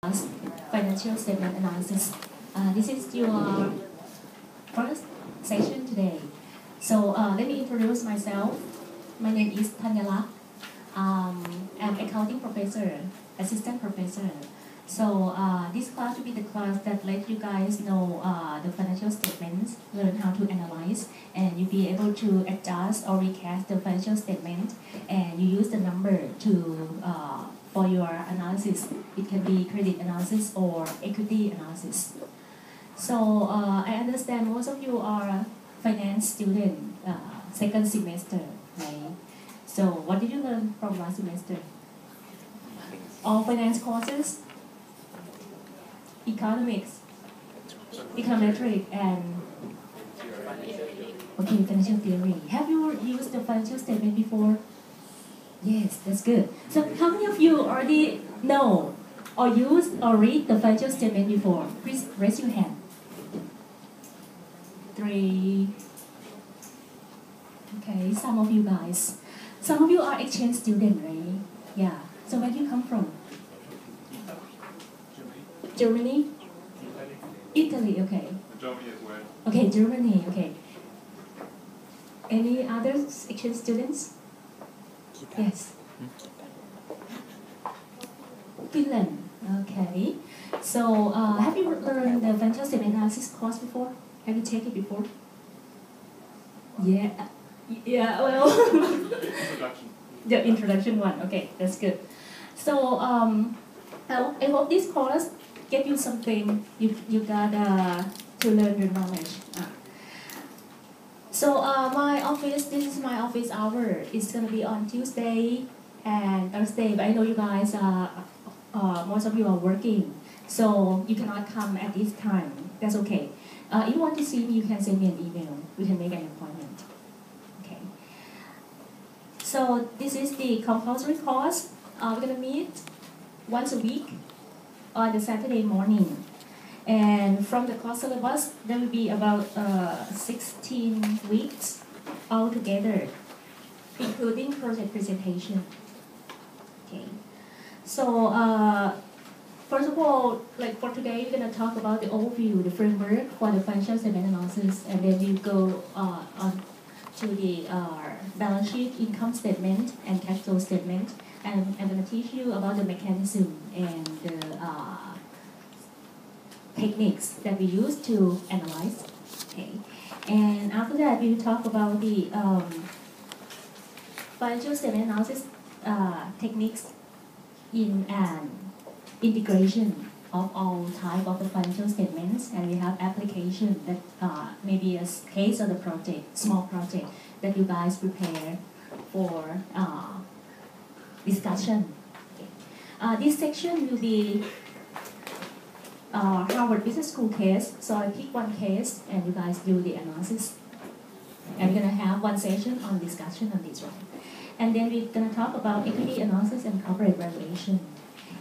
class, financial statement analysis. This is your first session today. So let me introduce myself. My name is Thanyalak. I'm accounting professor, assistant professor. So this class will be the class that let you guys know the financial statements, learn how to analyze, and you'll be able to adjust or recast the financial statement, and you use the number to for your analysis. It can be credit analysis or equity analysis. So I understand most of you are finance student, second semester, right? So what did you learn from last semester? All finance courses, economics, econometric, and financial theory. Have you used the financial statement before? Yes, that's good. So how many of you already know or use or read the financial statement before? Please raise your hand. 3. Okay, some of you guys. Some of you are exchange student, right? Yeah. So where do you come from? Germany? Italy, okay. Germany as well. Okay, Germany, okay. Any other exchange students? Yes. Finland, okay. So have you learned the financial statement analysis course before? Have you taken it before? Yeah. Yeah, well. Introduction. The introduction one, okay, that's good. So I hope this course get you something you got to learn your knowledge. So my office, this is my office hour. It's gonna be on Tuesday and Thursday, but I know you guys most of you are working, so you cannot come at this time. That's okay. If you want to see me, you can send me an email. We can make an appointment. Okay. So this is the compulsory course. We're gonna meet once a week on the Saturday morning. And from the course syllabus, there will be about 16 weeks altogether, including project presentation. Okay. So first of all, like for today, we're gonna talk about the overview, the framework for the financial statement analysis, and then we go on to the balance sheet, income statement, and cash flow statement. And I'm gonna teach you about the mechanism and the techniques that we use to analyze. Okay, and after that we will talk about the financial statement analysis techniques in an integration of all type of the financial statements, and we have application that maybe a case of the project, small project that you guys prepare for discussion. Okay. This section will be Harvard Business School case, so I pick one case and you guys do the analysis. And we're gonna have one session on discussion on this one. And then we're gonna talk about equity analysis and corporate valuation.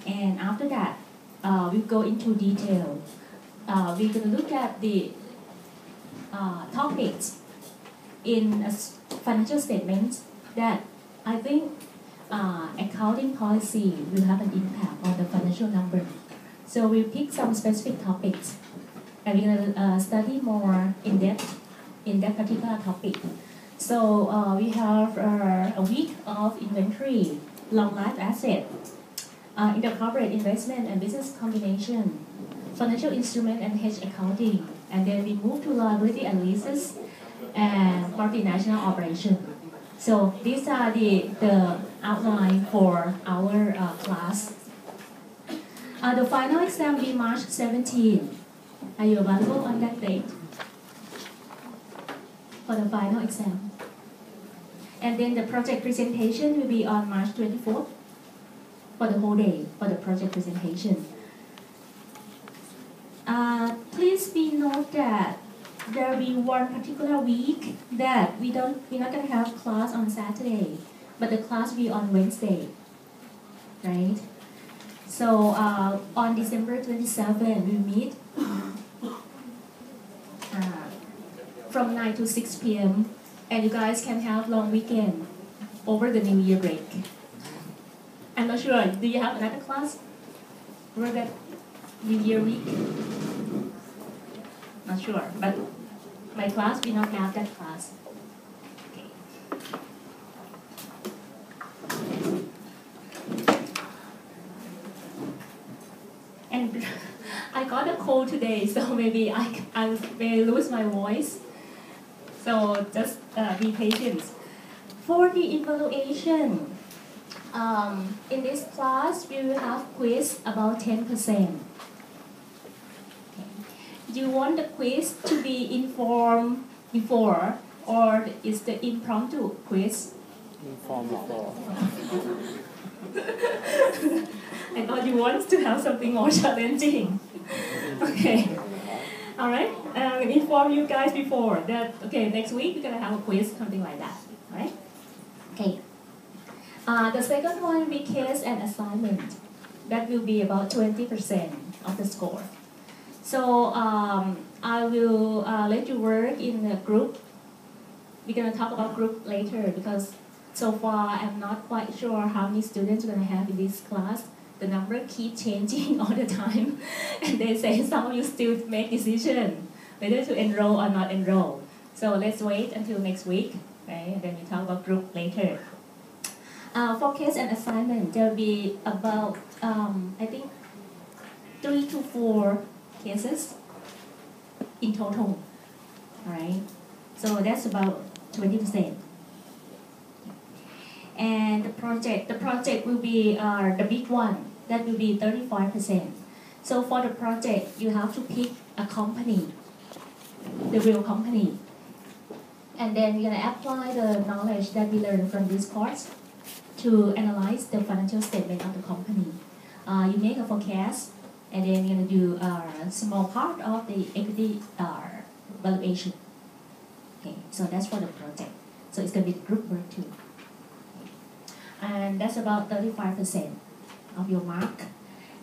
And after that, we'll go into detail. We're gonna look at the topics in financial statements that I think accounting policy will have an impact on the financial number. So we pick some specific topics, and we're gonna study more in depth in that particular topic. So we have a week of inventory, long life asset, intercorporate investment and business combination, financial instrument and hedge accounting, and then we move to liability and leases and multinational operation. So these are the outline for our class. The final exam will be March 17. Are you available on that date for the final exam? And then the project presentation will be on March 24th for the whole day for the project presentation. Please be note that there will be one particular week that we're not gonna have class on Saturday, but the class will be on Wednesday, right? So on December 27, we meet from 9 to 6 p.m. and you guys can have long weekend over the New Year break. I'm not sure, do you have another class? Robert? New Year week? Not sure, but my class we not have that class. Okay. And I got a cold today, so maybe I may lose my voice. So just be patient. For the evaluation, in this class we will have quiz about 10%. Do you want the quiz to be informed before, or is the impromptu quiz? Inform before. I thought you want to have something more challenging. Okay. All right. Inform you guys before that. Okay, next week we're gonna have a quiz, something like that. All right. Okay. The second one will be case and assignment. That will be about 20% of the score. So I will let you work in a group. We're gonna talk about group later because so far I'm not quite sure how many students we're gonna have in this class. The number keep changing all the time, and they say some of you still make decision whether to enroll or not enroll. So let's wait until next week, right? And then we talk about group later. For case and assignment, there will be about I think 3 to 4 cases in total. All right. So that's about 20%. And the project will be the big one. That will be 35%. So for the project, you have to pick a company, the real company. And then you're gonna apply the knowledge that we learned from this course to analyze the financial statement of the company. You make a forecast, and then you're gonna do a small part of the equity valuation. Okay, so that's for the project. So it's gonna be group work too. And that's about 35% of your mark.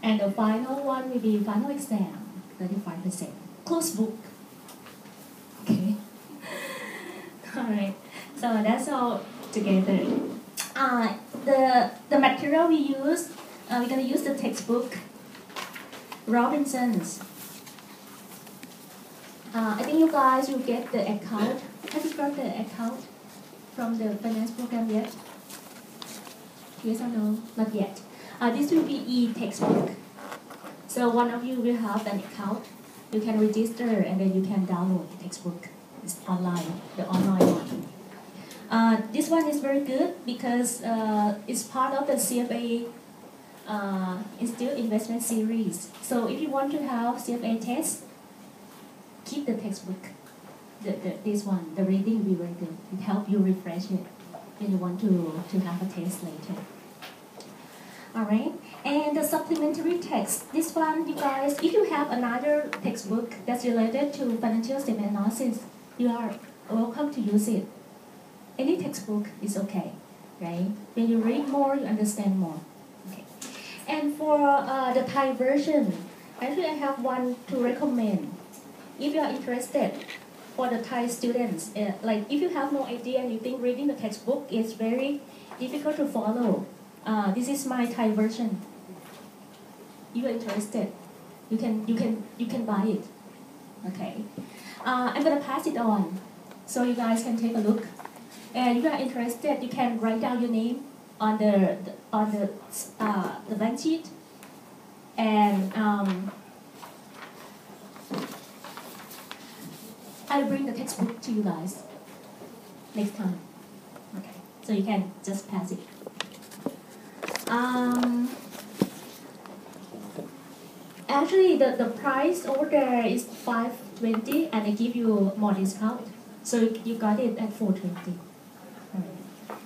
And the final one will be final exam, 35%. Close book. Okay. All right. So that's all together. The material we use, we're gonna use the textbook, Robinson's. I think you guys will get the account. Have you got the account from the finance program yet? Yes or no? Not yet. This will be e-textbook. So one of you will have an account. You can register and then you can download the textbook. It's online, the online one. This one is very good because it's part of the CFA Institute Investment Series. So if you want to have CFA test, keep the textbook. This one, the reading will be very good. It helps you refresh it when you want to have a test later. Alright, and the supplementary text. This one, you guys, if you have another textbook that's related to financial statement analysis, you are welcome to use it. Any textbook is okay, right? When you read more, you understand more. Okay. And for the Thai version, actually I have one to recommend. If you are interested, for the Thai students, like if you have no idea and you think reading the textbook is very difficult to follow, this is my Thai version. If you're interested, you can buy it. Okay. I'm gonna pass it on, so you guys can take a look. And if you are interested, you can write down your name on the blank sheet, and I'll bring the textbook to you guys next time. Okay, so you can just pass it. Actually, the price over there is $520, and I give you more discount, so you got it at $420.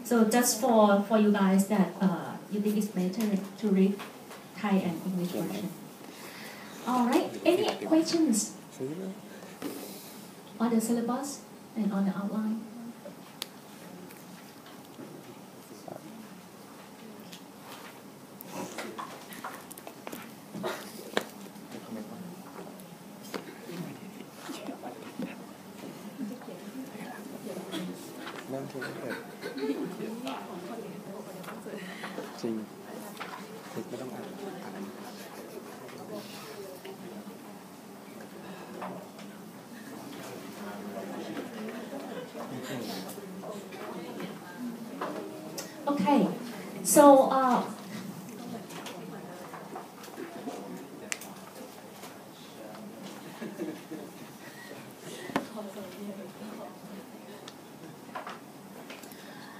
So just for you guys that you think it's better to read Thai and English version. All right. Any questions on the syllabus and on the outline? Năm thứ Trình Thịt mớiต้องăn So,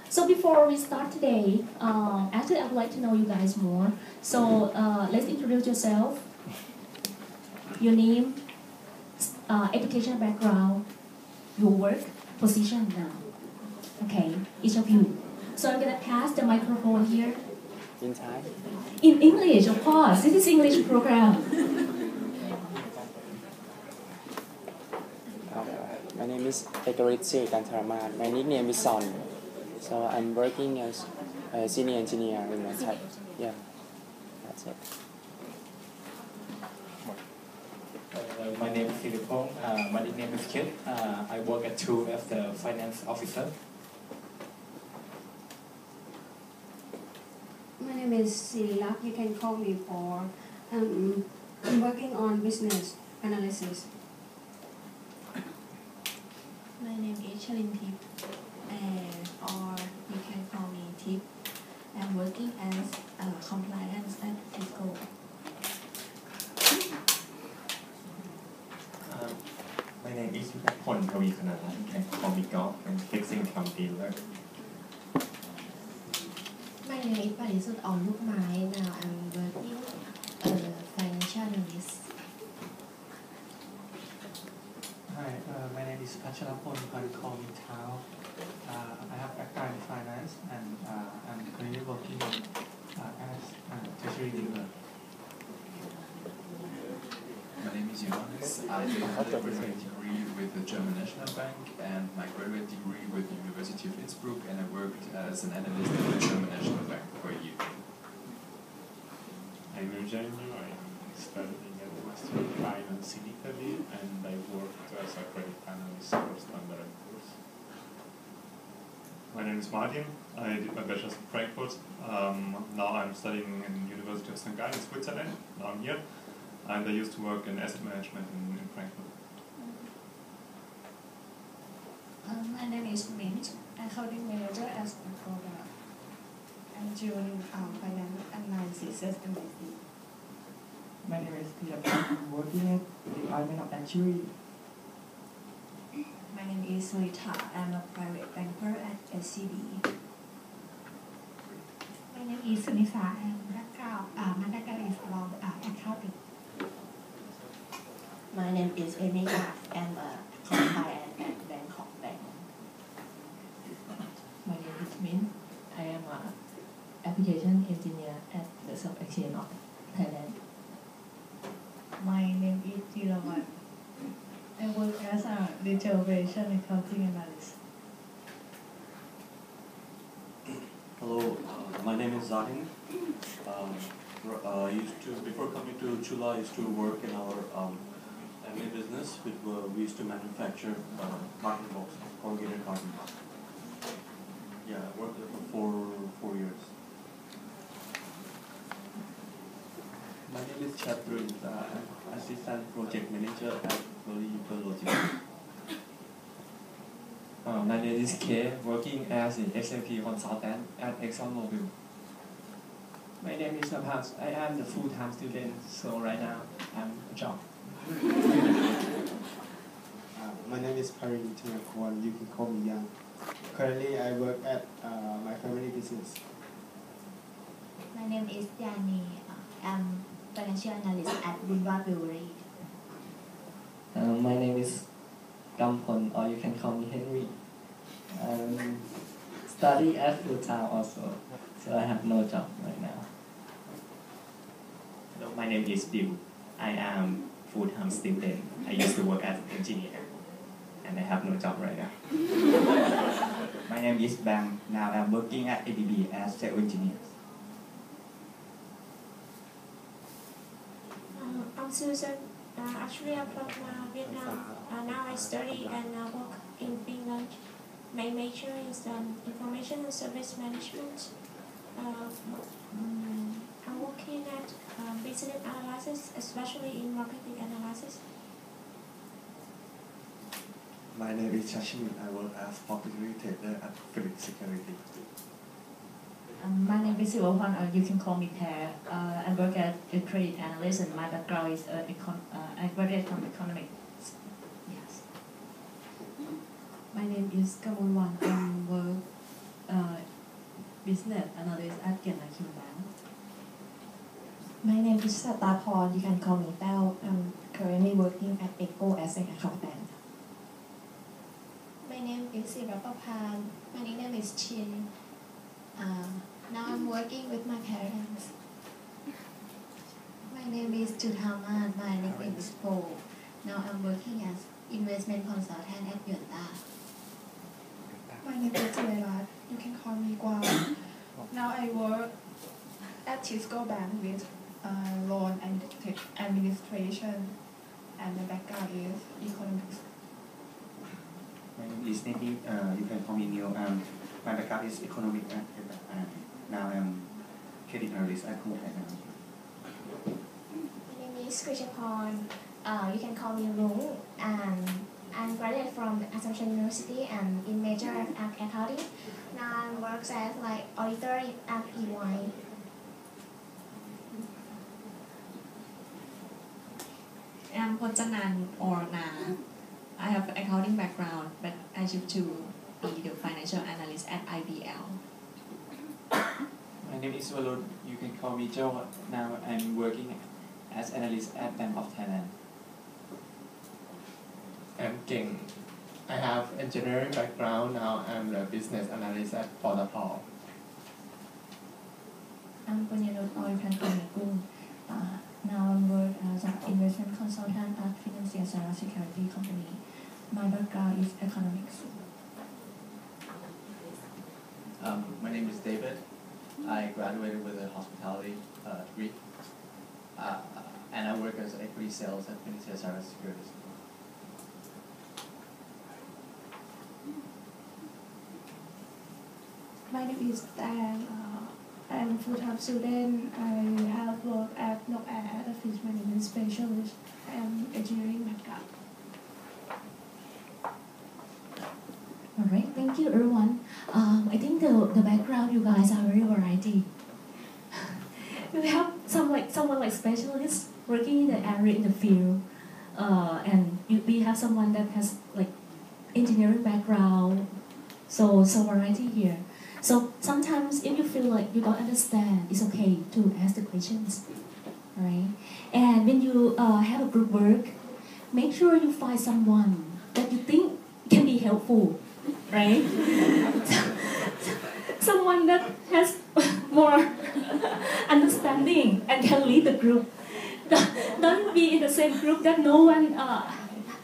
so before we start today, actually I would like to know you guys more. So let's introduce yourself, your name, education background, your work position now. Okay, each of you. So I'm gonna pass the microphone here. In Thai. In English, of course. This is English program. My name is Ekaritsi Kantaraman. My nickname is Son. So I'm working as a senior engineer in my Thai. Yeah, that's it. My name is Silipong. My nickname is Kit. I work at TRUE as the finance officer. My name is Silak. You can call me for. I'm working on business analysis. My name is Chalin Tip, or you can call me Tip. I'm working as compliance at Cisco. My name is Pon Kavi Kanada. You can call me Golf and fixing income dealer. My name is Parisut Lukmai. Now I'm working financial analyst. Hi, my name is Pachalapon. You can call me Tao. I have background in finance and I'm currently working as a treasury dealer. My name is Johannes. I did a graduate degree with the German National Bank and my graduate degree with the University of Innsbruck, and I worked as an analyst at the German National Bank for a year. I'm Eugenio. I'm studying at the Master of Finance in Italy, and I worked as a credit analyst for Standard & Poor's. My name is Martin. I did my bachelor's in Frankfurt. Now I'm studying in the University of St. Gallen in Switzerland. Now I'm here. And I used to work in asset management in Frankfurt. My name is Mint, accounting manager at Product. I'm doing finance analysis at MIT. My name is Peter. I'm working at the Department of Actuary. My name is Rita. I'm a private banker at SCB. My name is Sunisa. My background is around accounting. My name is Emika. I'm a compliance at Bangkok Bank. My name is Min. I am an application engineer at the Stock Exchange of Thailand. My name is Jirawan. I work as a reservation accounting analyst. Hello, my name is Zahin. Before coming to Chula, I used to work in our MA business. We used to manufacture carton box, corrugated carton box. Yeah, I worked there for 4 years. My name is Chatrun. I'm assistant project manager at Logistics. My name is Kay, working as an SAP consultant at ExxonMobil. My name is Napas. I am the full-time student, so right now I'm a job. My name is Parin Tinakwan. You can call me Young. Currently, I work at my family business. My name is Yani. I'm financial analyst at Bunwa Brewery. My name is Gampon, or you can call me Henry. Study at full-time also, so I have no job right now. Hello, my name is Bill. I am full-time student. I used to work as an engineer, and I have no job right now. My name is Bam. Now I'm working at ADB as sales engineer. I'm Susan. Actually, I'm from Vietnam. Now I study and work in Finland. My major is information and service management. I'm working at business analysis, especially in marketing analysis. My name is Shashin. I work as proprietary trader at Philips Security. My name is Sivapan, you can call me Pear. I work as a credit analyst and my background is I graduated from economics. Yes. My name is Kamunwan. I'm work business analyst at Kianakin Bank. My name is Satapon. You can call me Tao. I'm currently working at Echo as an accountant. My name is Sirapapan. My nickname is Chin. Now I'm working with my parents. My name is Juthaman. My nickname is Po. Now I'm working as investment consultant at Yonta. My name is Leila. You can call me Guam. Now I work at Tisco Bank with loan and administration, and the background is economics. My name is Neti. You can call me Neil. My background is economics, and now I'm credit analyst at Coop right now. My name is Krishaporn. You can call me Lung, and I'm graduated from Assumption University and in major of accounting. Now I work as like auditor at EY. I'm Pochanan or Na. I have accounting background, but I choose to be the financial analyst at IBL. My name is Walud. You can call me Joe. Now I'm working as analyst at Bank of Thailand. I'm King. I have engineering background. Now I'm a business analyst at Part1. I'm Punyarut, or you can call me Gung. Now I work as an investment consultant at Financial Security Company. My background is economics. My name is David. I graduated with a hospitality degree, and I work as equity sales at Financial Securities. My name is Dan. I'm a full-time student. I have worked at Nok Air as a fish management specialist and engineering background. All right, thank you, everyone. I think the background you guys are very variety. We have someone like specialists working in the area in the field, and we have someone that has like engineering background. So variety here. So sometimes if you feel like you don't understand, it's okay to ask the questions, right? And when you have a group work, make sure you find someone that you think can be helpful, right? Someone that has more understanding and can lead the group. Don't be in the same group that no one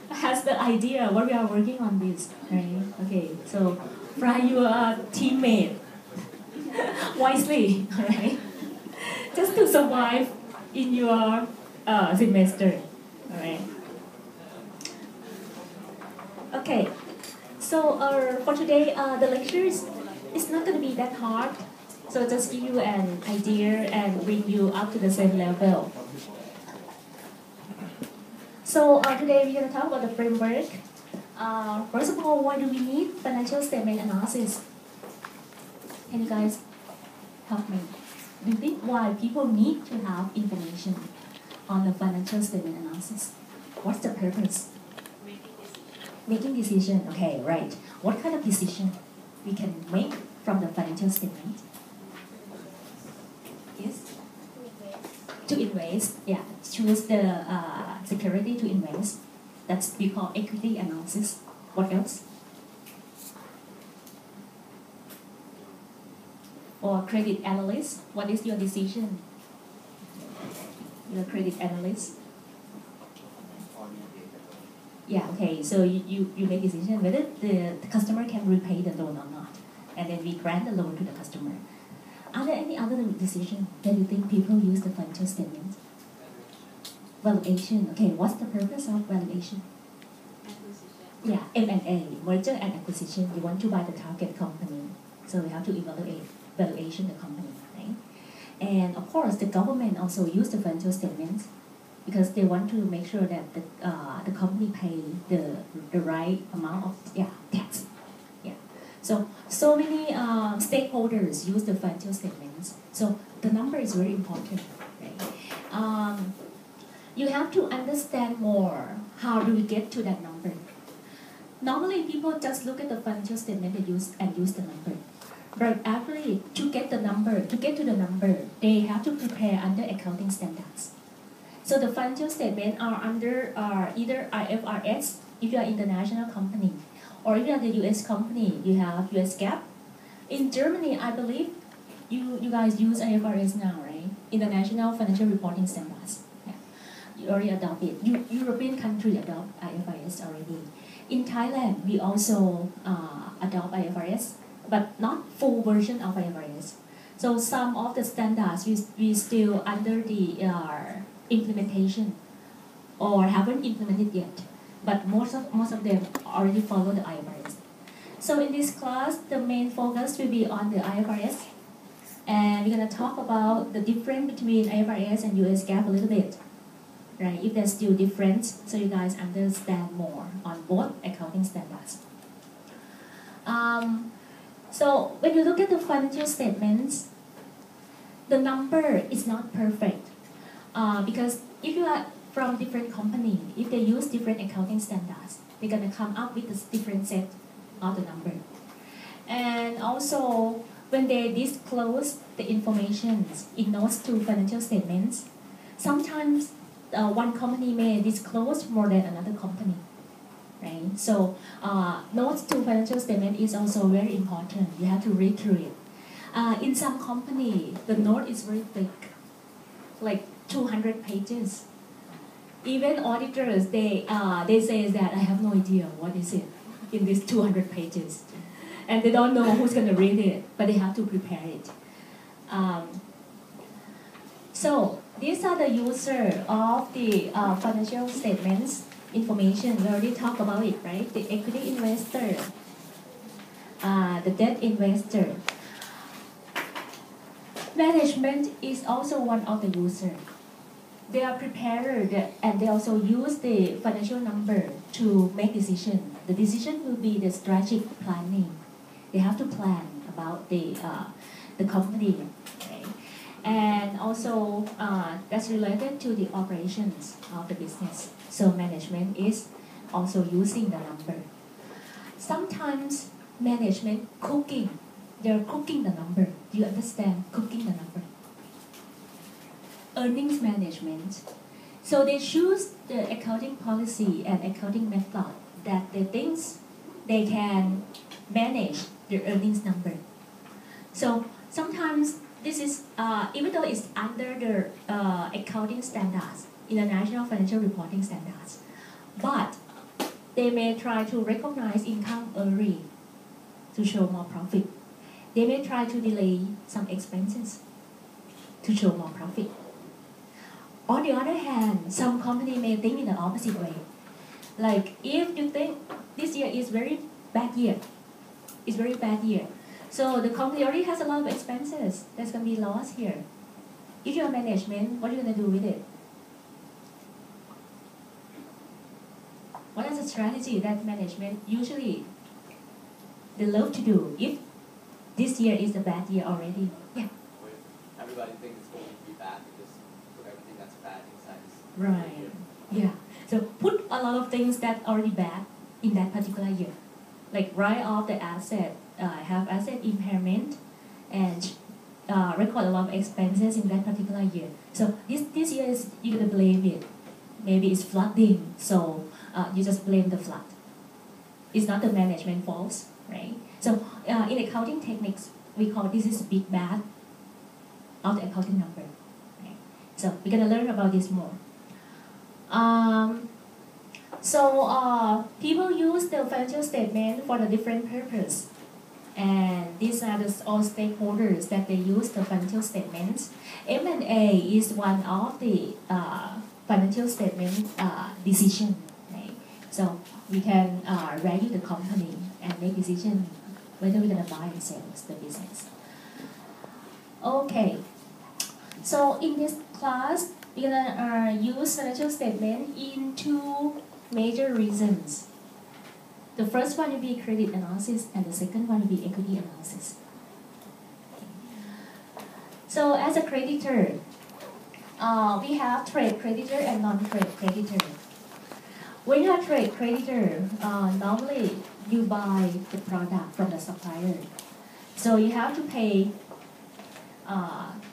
has the idea what we are working on this, right? Okay, so find your teammate wisely, right? Just to survive in your semester, right? Okay, so for today, the lecture is not going to be that hard. So just give you an idea and bring you up to the same level. So today we're going to talk about the framework. First of all, why do we need financial statement analysis? Can you guys help me? Do you think why people need to have information on the financial statement analysis? What's the purpose? Making decision. Okay, right. What kind of decision we can make from the financial statement? Yes. To invest. Yeah. Choose the security to invest. That's we call equity analysis. What else? Or credit analyst. What is your decision? You're a credit analyst. Yeah, okay, so you make decision whether the customer can repay the loan or not. And then we grant the loan to the customer. Are there any other decision that you think people use the financial statement? Valuation. Okay, what's the purpose of valuation? Yeah, M&A, merger and acquisition. You want to buy the target company. So we have to evaluate valuation the company, right? And of course, the government also use the financial statements because they want to make sure that the company pay the right amount of tax. Yeah. So so many stakeholders use the financial statements. So the number is very important. Right? You have to understand more. How do we get to that number? Normally, people just look at the financial statement and use the number. But actually, to get to the number, they have to prepare under accounting standards. So the financial statements are under either IFRS if you are international company, or if you are the US company, you have US GAAP. In Germany, I believe you guys use IFRS now, right? International Financial Reporting Standards. Yeah. You already adopt it. European country adopt IFRS already. In Thailand, we also adopt IFRS, but not full version of IFRS. So some of the standards we still under the implementation or haven't implemented yet, but most of them already follow the IFRS. So in this class, the main focus will be on the IFRS, and we're gonna talk about the difference between IFRS and US GAAP a little bit. Right, if there's still difference, so you guys understand more on both accounting standards. So when you look at the financial statements, the number is not perfect because if you are from different company, if they use different accounting standards, they're gonna come up with a different set of the number. And also, when they disclose the information in notes to financial statements, sometimes one company may disclose more than another company, right? So notes to financial statement is also very important. You have to read through it. In some company, the note is very thick, like 200 pages. Even auditors, they say that I have no idea what is it in these 200 pages, and they don't know who's gonna read it, but they have to prepare it. So these are the user of the financial statements information. We already talked about it, right? The equity investor, the debt investor. Management is also one of the users. They are prepared and they also use the financial number to make decisions. The decision will be the strategic planning. They have to plan about the company. Okay? And also that's related to the operations of the business. So management is also using the number. Sometimes management cooking. They're cooking the number. Do you understand? Cooking the number. Earnings management. So they choose the accounting policy and accounting method that they think they can manage the earnings number. So sometimes this is, even though it's under the accounting standards, international financial reporting standards, but they may try to recognize income early to show more profit. They may try to delay some expenses to show more profit. On the other hand, some company may think in the opposite way. Like if you think this year is very bad year, it's very bad year. So the company already has a lot of expenses. There's going to be loss here. If you're management, what are you going to do with it? What is the strategy that management usually they love to do if this year is a bad year already? Yeah. Everybody thinks it's going to be bad because put everything that's bad inside this. Right. Yeah. So put a lot of things that are already bad in that particular year. Like write off the asset, have asset impairment, and record a lot of expenses in that particular year. So this year is you're gonna blame it. Maybe it's flooding, so you just blame the flood. It's not the management fault, right? So in accounting techniques, we call this is big bad of the accounting number. Right? So we're gonna learn about this more. So people use the financial statement for the different purpose. And these are all stakeholders that they use the financial statements. M&A is one of the financial statement decision. Right? So we can value the company and make decision whether we're going to buy and sell the business. Okay. So in this class, we're going to use financial statement in two major reasons. The first one will be credit analysis, and the second one will be equity analysis. So as a creditor, we have trade creditor and non-trade creditor. When you are trade creditor, normally you buy the product from the supplier. So you have to pay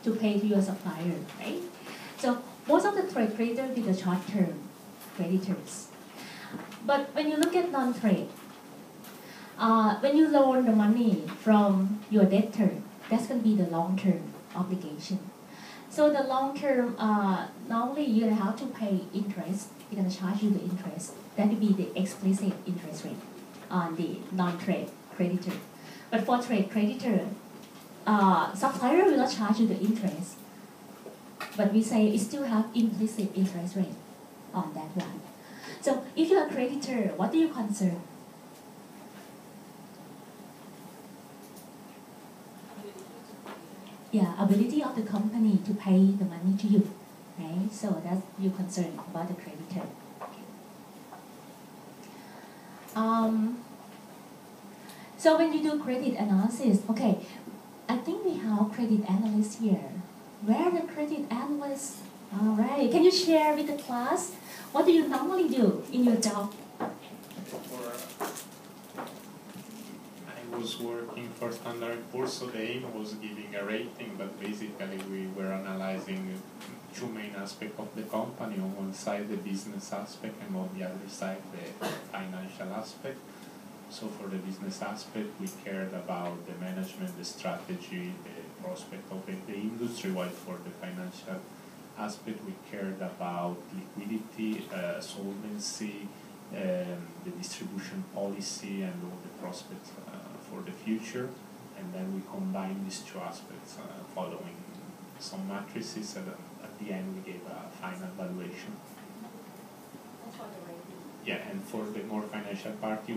to your supplier, right? So most of the trade creditors be the short-term creditors. But when you look at non-trade, when you loan the money from your debtor, that's going to be the long-term obligation. So the long-term, normally you're going to have to pay interest. They're going to charge you the interest. That will be the explicit interest rate on the non-trade creditor. But for trade creditor, supplier will not charge you the interest. But we say it still have implicit interest rate on that one. So if you're a creditor, what do you concern? Yeah, ability of the company to pay the money to you, right? So that's your concern about the creditor. So when you do credit analysis, okay, I think we have credit analysts here. Where are the credit analysts? All right, can you share with the class? What do you normally do in your job? I was working for Standard & Poor's, so the aim was giving a rating, but basically we were analyzing two main aspects of the company. On one side, the business aspect, and on the other side, the financial aspect. So for the business aspect, we cared about the management, the strategy, the prospect of the industry, while for the financial aspect, we cared about liquidity, solvency, the distribution policy, and all the prospects for the future. And then we combine these two aspects following some matrices, and at the end we gave a final valuation. Yeah, and for the more financial part,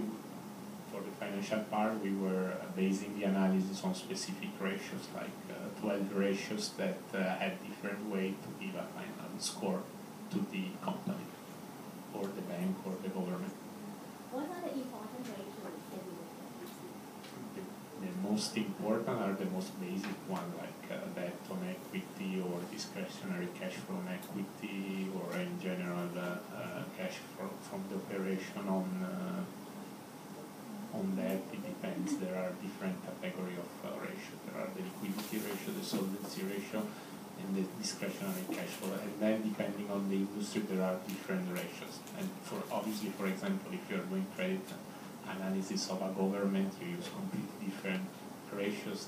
we were basing the analysis on specific ratios, like 12 ratios that had different way to give a final score to the company, or the bank, or the government. What are the important ratios that you The most important are the most basic one, like debt on equity, or discretionary cash from equity, or in general cash from the operation on that. It depends. There are different category of ratios. There are the liquidity ratio, the solvency ratio, and the discretionary cash flow. And then depending on the industry, there are different ratios. And obviously, for example, if you're doing credit analysis of a government, you use completely different ratios.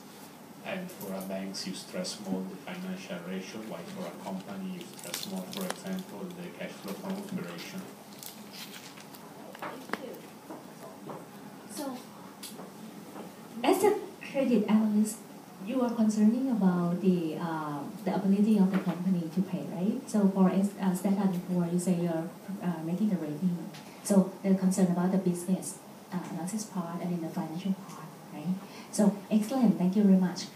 And for a banks, you stress more the financial ratio, while for a company, you stress more, for example, the cash flow from operation. So, as a credit analyst, you are concerning about the ability of the company to pay, right? So for Standard & Poor's, you say you're making the rating. So they're concerned about the business analysis part and then the financial part, right? So excellent, thank you very much.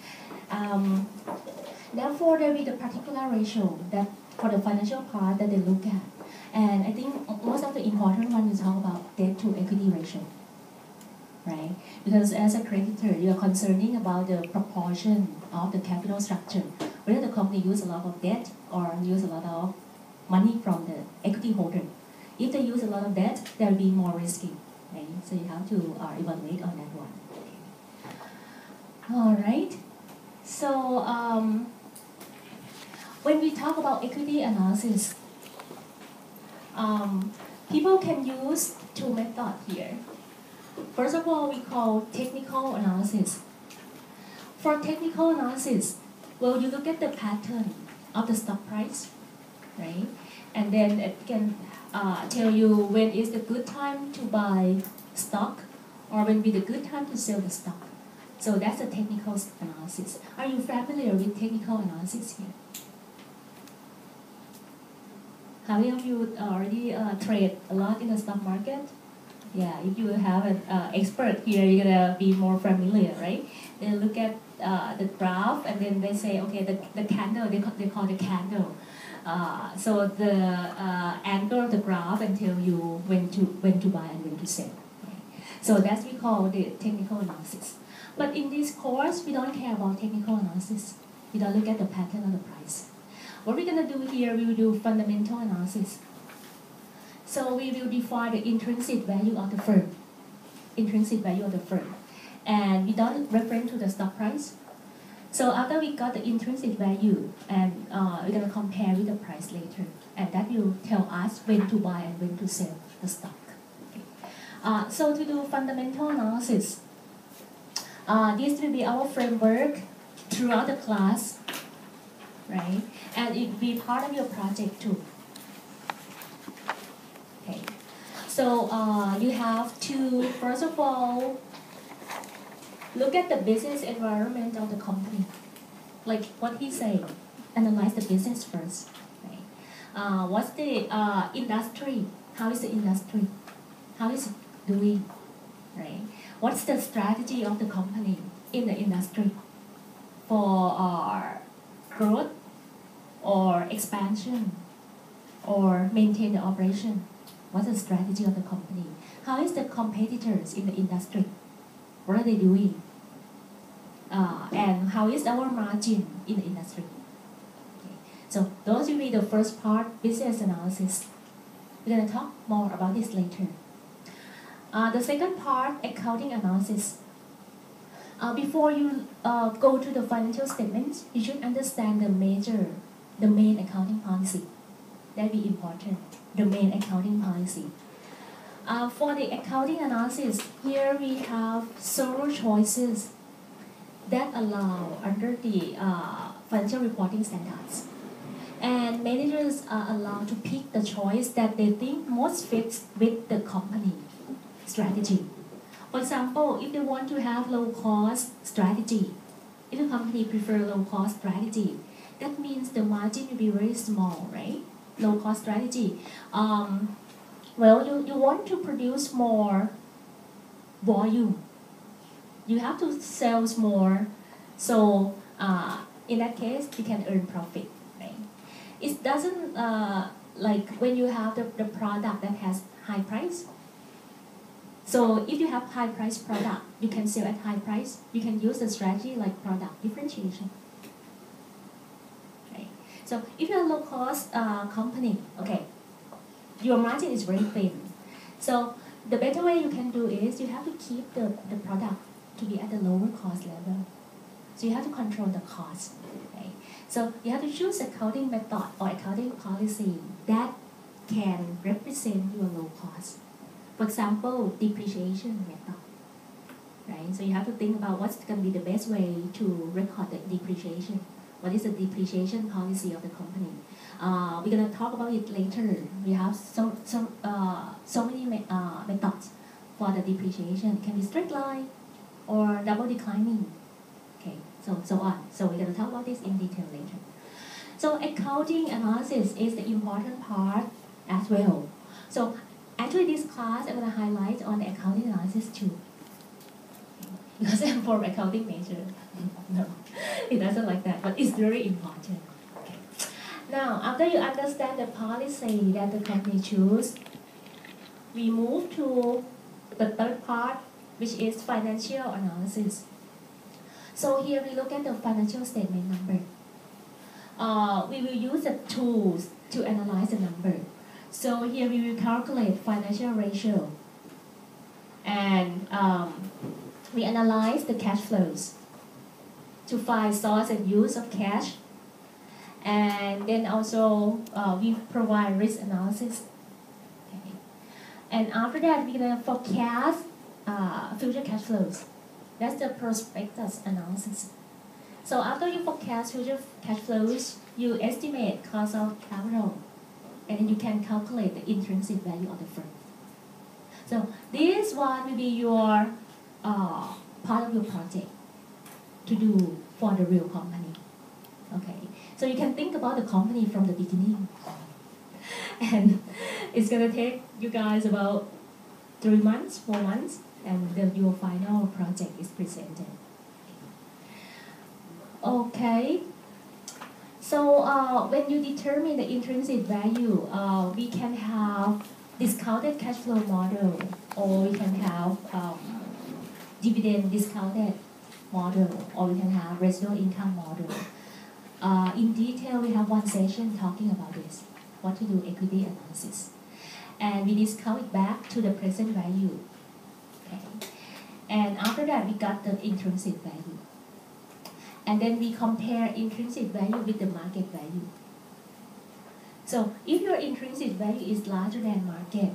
Therefore, there will be the particular ratio that for the financial part that they look at. And I think most of the important one is talk about debt to equity ratio. Right? Because as a creditor, you are concerning about the proportion of the capital structure, whether the company use a lot of debt or use a lot of money from the equity holder. If they use a lot of debt, they'll be more risky, right? So you have to evaluate on that one. All right. So when we talk about equity analysis, people can use two methods here. First of all, we call technical analysis. For technical analysis, well, you look at the pattern of the stock price, right? And then it can tell you when is the good time to buy stock or when be the good time to sell the stock. So that's a technical analysis. Are you familiar with technical analysis here? How many of you already trade a lot in the stock market? Yeah, if you have an expert here, you're gonna be more familiar, right? They look at the graph and then they say, okay, the candle, they call the candle. So the angle of the graph and tell you when to buy and when to sell. Right? So that's we call the technical analysis. But in this course, we don't care about technical analysis. We don't look at the pattern or the price. What we're going to do here, we will do fundamental analysis. So we will define the intrinsic value of the firm. Intrinsic value of the firm. And we don't refer to the stock price. So after we got the intrinsic value, and we're going to compare with the price later. And that will tell us when to buy and when to sell the stock. Okay. So to do fundamental analysis, this will be our framework throughout the class, right? And it will be part of your project too. Okay. So you have to, first of all, look at the business environment of the company. Like what he said, analyze the business first. Right? What's the industry? How is the industry? How is it doing? Right? What's the strategy of the company in the industry for growth or expansion or maintain the operation? What's the strategy of the company? How is the competitors in the industry? What are they doing? And how is our margin in the industry? Okay. So those will be the first part, business analysis. We're going to talk more about this later. The second part, accounting analysis. Before you go to the financial statements, you should understand the main accounting policy. That will be important, the main accounting policy. For the accounting analysis, here we have several choices that allow under the financial reporting standards. And managers are allowed to pick the choice that they think most fits with the company strategy. For example, if they want to have low-cost strategy, if the company prefer low-cost strategy, that means the margin will be very small, right? Low-cost strategy. Well, you want to produce more volume. You have to sell more, so in that case, you can earn profit, right? It doesn't like when you have the product that has high price. So if you have high price product, you can sell at high price. You can use the strategy like product differentiation. Okay. So if you're a low cost company, okay, your margin is very thin. So the better way you can do is you have to keep the product to be at the lower cost level. So you have to control the cost. Okay? So you have to choose accounting method or accounting policy that can represent your low cost. For example, depreciation method. Right? So you have to think about what's going to be the best way to record the depreciation. What is the depreciation policy of the company? We're going to talk about it later. We have so many methods for the depreciation. It can be straight line or double declining. Okay, so on. So we're going to talk about this in detail later. So accounting analysis is the important part as well. So actually this class I'm going to highlight on the accounting analysis too. Because I'm for accounting major. No, it doesn't like that, but it's very important. Okay. Now, after you understand the policy that the company choose, we move to the third part, which is financial analysis. So here we look at the financial statement number. We will use the tools to analyze the number. So here we will calculate financial ratio. And we analyze the cash flows to find source and use of cash. And then also we provide risk analysis. Okay. And after that, we're going to forecast future cash flows. That's the prospectus analysis. So after you forecast future cash flows, you estimate cost of capital. And then you can calculate the intrinsic value of the firm. So this one will be your part of your project to do for the real company. Okay, so you can think about the company from the beginning. And it's going to take you guys about 3 months, 4 months, and then your final project is presented. Okay, so when you determine the intrinsic value, we can have discounted cash flow model, or we can have dividend discounted model, or we can have residual income model. In detail, we have one session talking about this, what to do equity analysis. And we discount it back to the present value. Okay. And after that, we got the intrinsic value. And then we compare intrinsic value with the market value. So if your intrinsic value is larger than market,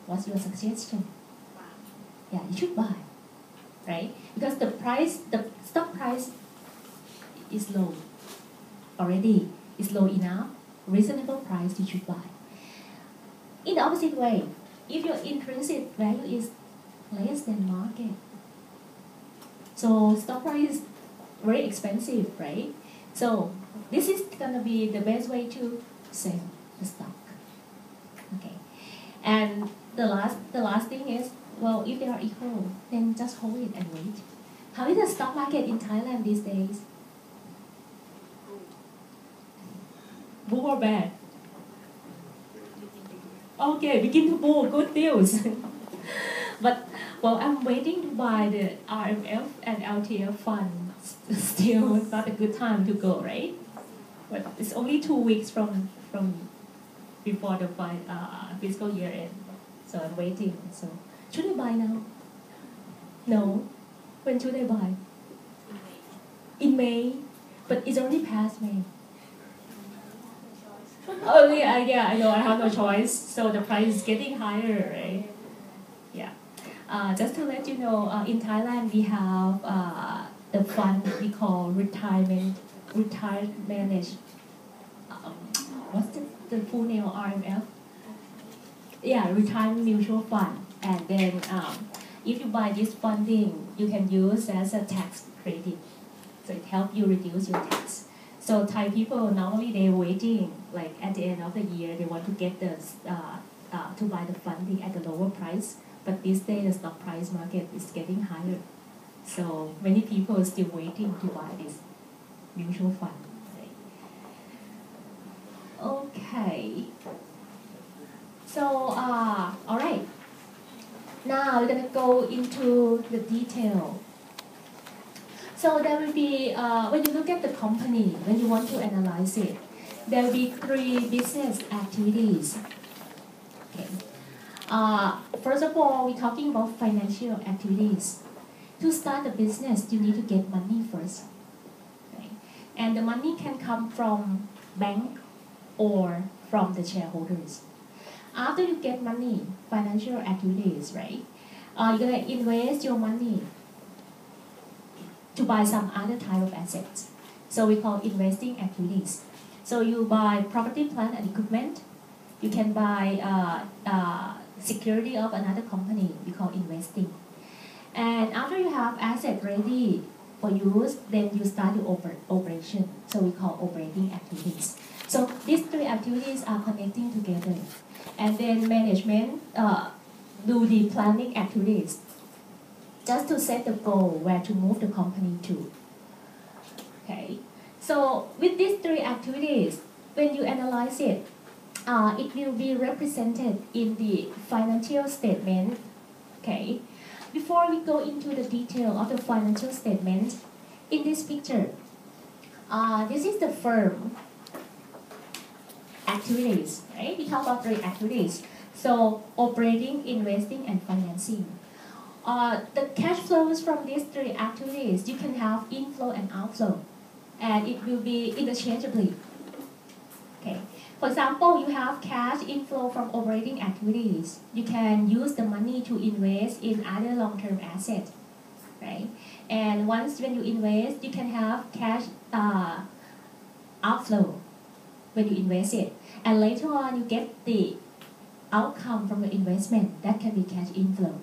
what's your suggestion? Yeah, you should buy, right? Because the stock price is low already. It's low enough, reasonable price you should buy. In the opposite way, if your intrinsic value is less than market, so stock price is very expensive, right? So this is gonna be the best way to sell the stock. Okay, and the last thing is, well, if they are equal, then just hold it and wait. How is the stock market in Thailand these days? Boom or bad? Okay, begin to boom. Good news. But well, I'm waiting to buy the RMF and LTF funds. Still not a good time to go, right? But it's only 2 weeks from before the fiscal year end, so I'm waiting. So should I buy now? No. When should I buy? In May, but it's already past May. Oh yeah, I know. I have no choice. So the price is getting higher, right? Yeah. Just to let you know, in Thailand we have the fund we call retirement managed. What's the full name of RMF? Yeah, retirement mutual fund. And then if you buy this funding, you can use as a tax credit. So it helps you reduce your tax. So Thai people normally they're waiting, like at the end of the year, they want to get the to buy the funding at a lower price. But these days the stock price market is getting higher, so many people are still waiting to buy this mutual fund. Okay. So all right. Now we're gonna go into the detail. So there will be, when you look at the company, when you want to analyze it, there will be 3 business activities. Okay. First of all, we're talking about financial activities. To start a business, you need to get money first. Okay. And the money can come from bank or from the shareholders. After you get money, financial activities, right? You're gonna invest your money to buy some other type of assets. So we call investing activities. So you buy property, plant, and equipment. You can buy security of another company. We call investing. And after you have asset ready for use, then you start your operation. So we call operating activities. So these 3 activities are connecting together. And then management do the planning activities, just to set the goal where to move the company to. Okay, so with these 3 activities, when you analyze it, it will be represented in the financial statement. Okay, before we go into the detail of the financial statement, in this picture, this is the firm activities, right? We talk about 3 activities. So operating, investing, and financing. The cash flows from these 3 activities, you can have inflow and outflow, and it will be interchangeably. Okay. For example, you have cash inflow from operating activities. You can use the money to invest in other long-term assets, right? And once when you invest, you can have cash outflow when you invest it, and later on you get the outcome from the investment. That can be cash inflow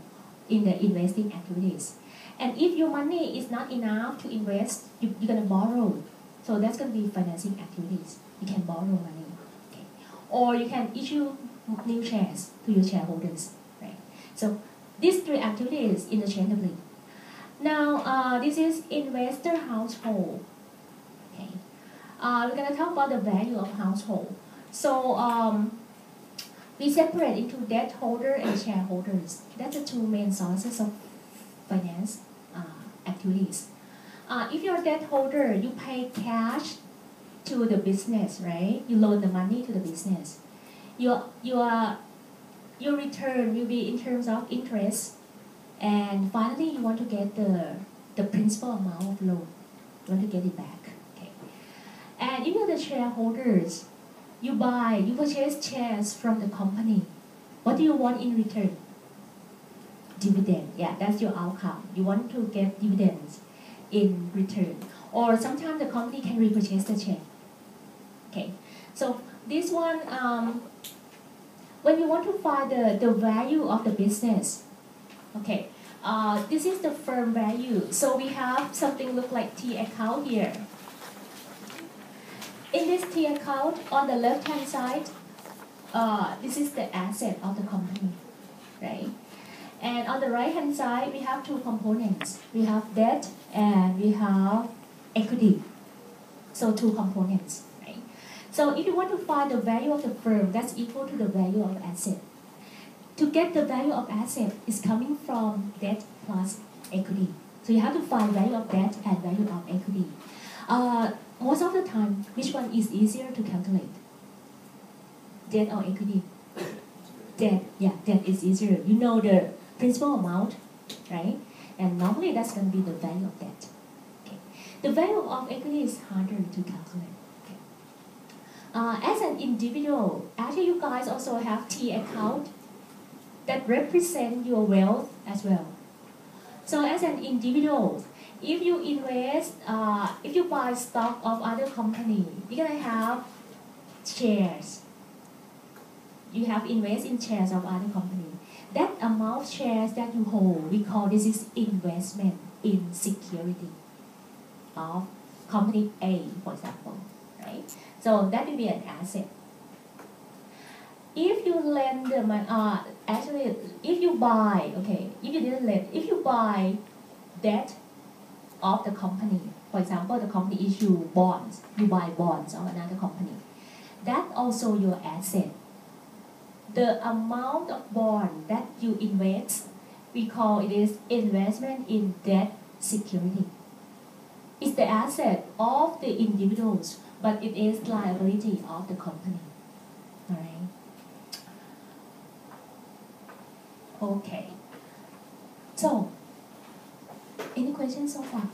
in the investing activities. And if your money is not enough to invest, you're going to borrow. So that's going to be financing activities. You can borrow money. Okay. Or you can issue new shares to your shareholders. Right? So these 3 activities interchangeably. Now, this is investor household. Okay. We're going to talk about the value of household. So We separate into debt holder and shareholders. That's the two main sources of finance activities. If you're a debt holder, you pay cash to the business, right? You loan the money to the business. Your return will be in terms of interest, and finally you want to get the principal amount of loan. You want to get it back. Okay. And if you're the shareholders, you purchase shares from the company. What do you want in return? Dividend. Yeah, that's your outcome. You want to get dividends in return. Or sometimes the company can repurchase the share. Okay. So this one, when you want to find the value of the business, okay, this is the firm value. So we have something look like T account here. In this T account, on the left-hand side, this is the asset of the company, right? And on the right-hand side, we have two components. We have debt and we have equity. So two components, right? So if you want to find the value of the firm, that's equal to the value of asset. To get the value of asset is coming from debt plus equity. So you have to find value of debt and value of equity. Most of the time, which one is easier to calculate? Debt or equity? Debt, yeah, debt is easier. You know the principal amount, right? And normally that's going to be the value of debt. Okay. The value of equity is harder to calculate. Okay. As an individual, actually you guys also have T account that represent your wealth as well. So as an individual, if you invest, if you buy stock of other company, you're gonna have shares. You have invest in shares of other company. That amount of shares that you hold, we call this is investment in security of company A, for example, right? So that will be an asset. If you lend the money, actually, if you buy, okay, if you didn't lend, if you buy debt of the company, for example, the company issue bonds, you buy bonds of another company, that's also your asset. The amount of bond that you invest, we call it is investment in debt security. It's the asset of the individuals, but it is liability of the company. All right. Okay. So, any questions so far?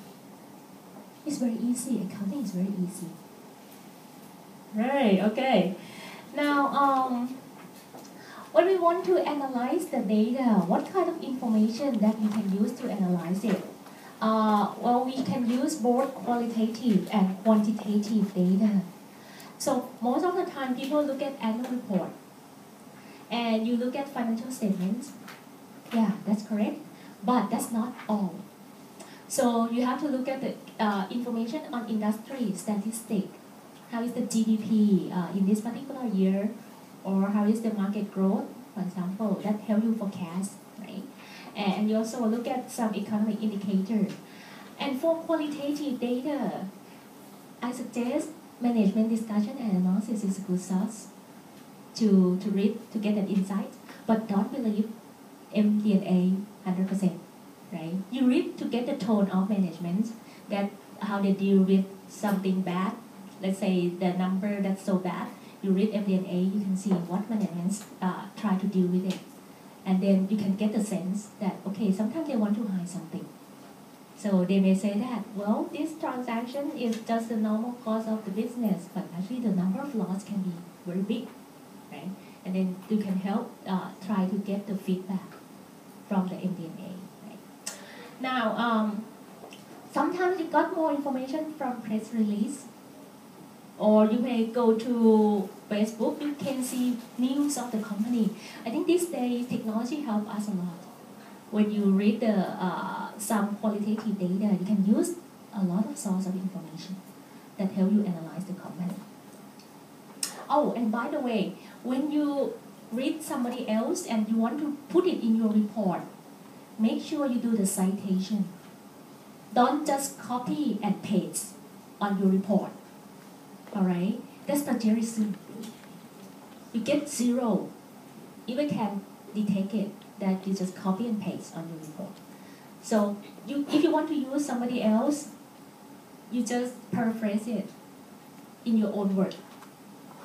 It's very easy. Accounting is very easy. Right. Okay. Now, when we want to analyze the data, what kind of information that we can use to analyze it? Well, we can use both qualitative and quantitative data. So most of the time, people look at annual report, and you look at financial statements. Yeah, that's correct, but that's not all. So you have to look at the information on industry statistic. How is the GDP in this particular year? Or how is the market growth, for example, that help you forecast, right? And you also look at some economic indicator. And for qualitative data, I suggest management discussion and analysis is a good source to read, to get an insight. But don't believe MD&A 100%, right? You read to get the tone of management, that how they deal with something bad. Let's say the number that's so bad. You read MD&A, you can see what management try to deal with it. And then you can get the sense that, okay, sometimes they want to hide something. So they may say that, well, this transaction is just the normal cost of the business, but actually the number of loss can be very big, right? And then you can help try to get the feedback from the MD&A, right? Now, sometimes you got more information from press release, or you may go to Facebook, you can see news of the company. I think these days technology helps us a lot. When you read some qualitative data, you can use a lot of source of information that help you analyze the company. Oh, and by the way, when you read somebody else and you want to put it in your report, make sure you do the citation. Don't just copy and paste on your report. All right, that's plagiarism. You get 0 even can detect it that you just copy and paste on your report. So if you want to use somebody else, you just paraphrase it in your own word,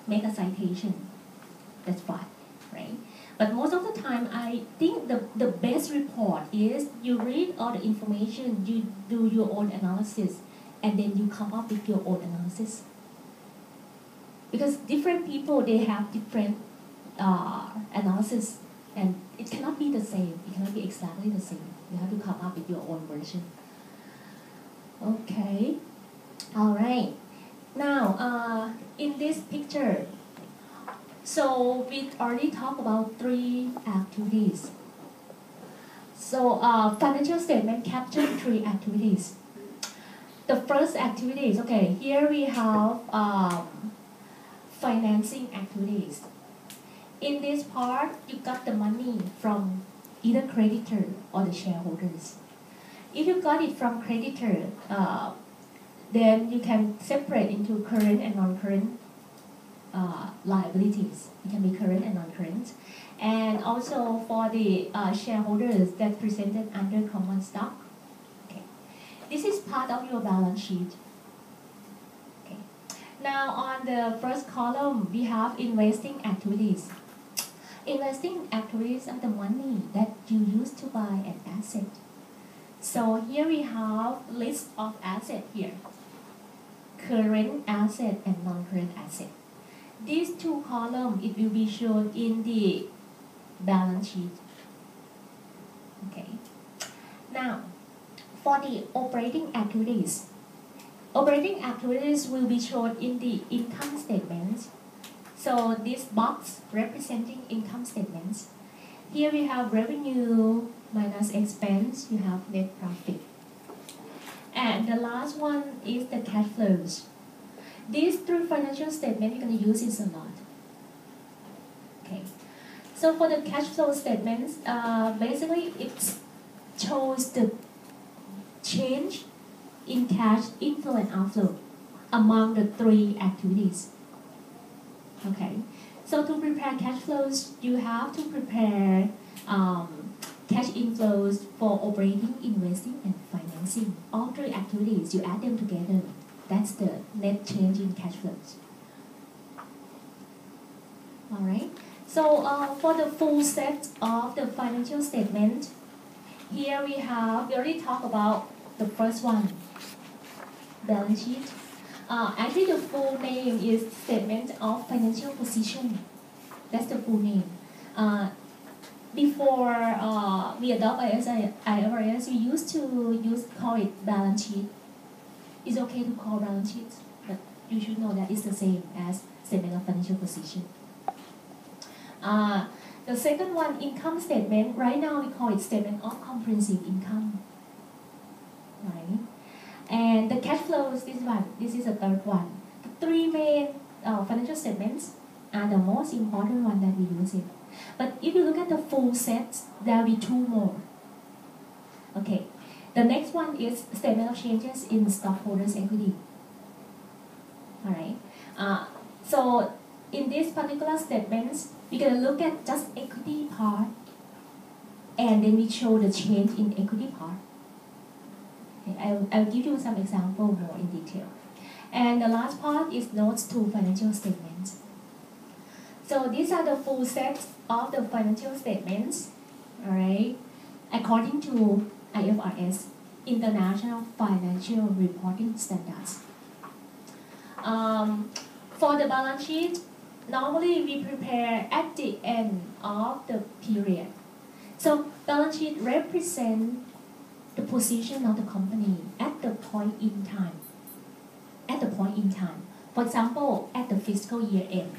make a citation. That's fine, right? But most of the time, I think the best report is you read all the information, you do your own analysis, and then you come up with your own analysis. Because different people, they have different analysis, and it cannot be the same. It cannot be exactly the same. You have to come up with your own version. Okay. All right. Now, in this picture, so we already talked about 3 activities. So financial statement capture 3 activities. The first activities, okay, here we have financing activities. In this part, you got the money from either creditor or the shareholders. If you got it from creditor, then you can separate into current and non-current liabilities. It can be current and non-current. And also for the shareholders that presented under common stock. Okay. This is part of your balance sheet. Okay. Now on the first column, we have investing activities. Investing activities are the money that you use to buy an asset. So here we have list of assets here. Current asset and non-current asset. These 2 columns, it will be shown in the balance sheet. Okay. Now, for the operating activities will be shown in the income statements. So this box representing income statements. Here we have revenue minus expense, you have net profit. And the last one is the cash flows. These 3 financial statements, you're going to use this a lot. Okay. So for the cash flow statements, basically it shows the change in cash inflow and outflow among the 3 activities. Okay. So to prepare cash flows, you have to prepare cash inflows for operating, investing, and financing. All 3 activities, you add them together. That's the net change in cash flows. All right. So for the full set of the financial statement, here we already talked about the first one, balance sheet. Actually, the full name is Statement of Financial Position. That's the full name. Before we adopt IFRS, we used to call it balance sheet. It's okay to call balance sheet, but you should know that it's the same as Statement of Financial Position. The second one, income statement. Right now, we call it Statement of Comprehensive Income. Right? And the cash flows, this is the third one. The 3 main financial statements are the most important one that we use it. But if you look at the full set, there will be 2 more. Okay. The next one is statement of changes in stockholders' equity. All right. So in these particular statements, we're going to look at just equity part, and then we show the change in equity part. Okay, I'll give you some example more in detail. And the last part is notes to financial statements. So these are the full sets of the financial statements, all right, according to IFRS, International Financial Reporting Standards. For the balance sheet, normally we prepare at the end of the period. So balance sheet represents the position of the company at the point in time. At the point in time. For example, at the fiscal year end.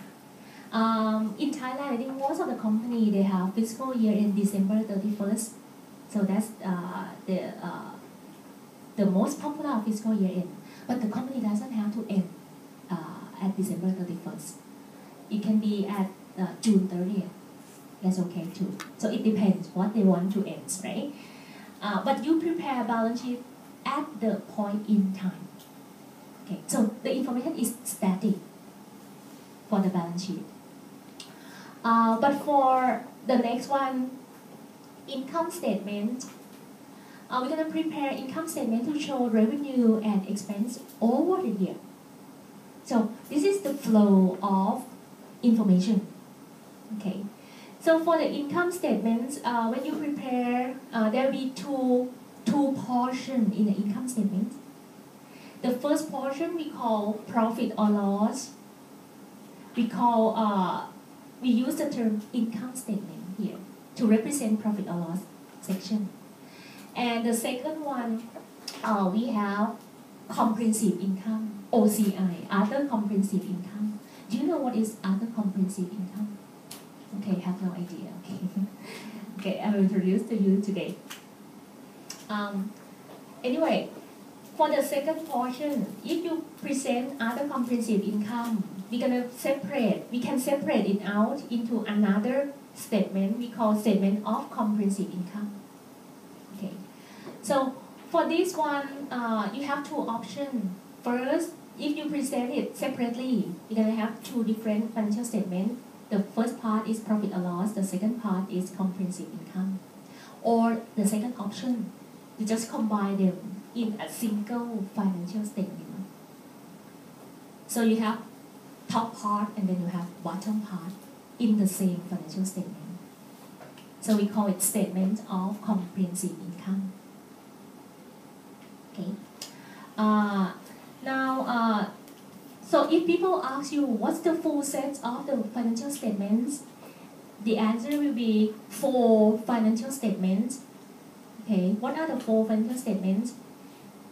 In Thailand, I think most of the company, they have fiscal year end December 31st. So that's the most popular fiscal year end. But the company doesn't have to end at December 31st. It can be at June 30th. That's okay too. So it depends what they want to end, right? But you prepare balance sheet at the point in time. Okay, so the information is static for the balance sheet. But for the next one, income statement, we're going to prepare income statement to show revenue and expense over the year. So this is the flow of information. Okay. So for the income statements, when you prepare, there will be two portions in the income statement. The first portion we call profit or loss. We use the term income statement here to represent profit or loss section. And the second one, we have comprehensive income, OCI, other comprehensive income. Do you know what is other comprehensive income? Okay, have no idea. Okay, okay, I will introduce to you today. Anyway, for the second portion, if you present other comprehensive income, we can separate it out into another statement we call statement of comprehensive income. Okay, so for this one, you have two options. First, if you present it separately, you're gonna have two different financial statements. The first part is profit or loss. The second part is comprehensive income. Or the second option, you just combine them in a single financial statement. So you have top part and then you have bottom part in the same financial statement. So we call it statement of comprehensive income. Okay. So if people ask you what's the full set of the financial statements, the answer will be 4 financial statements. Okay, what are the 4 financial statements?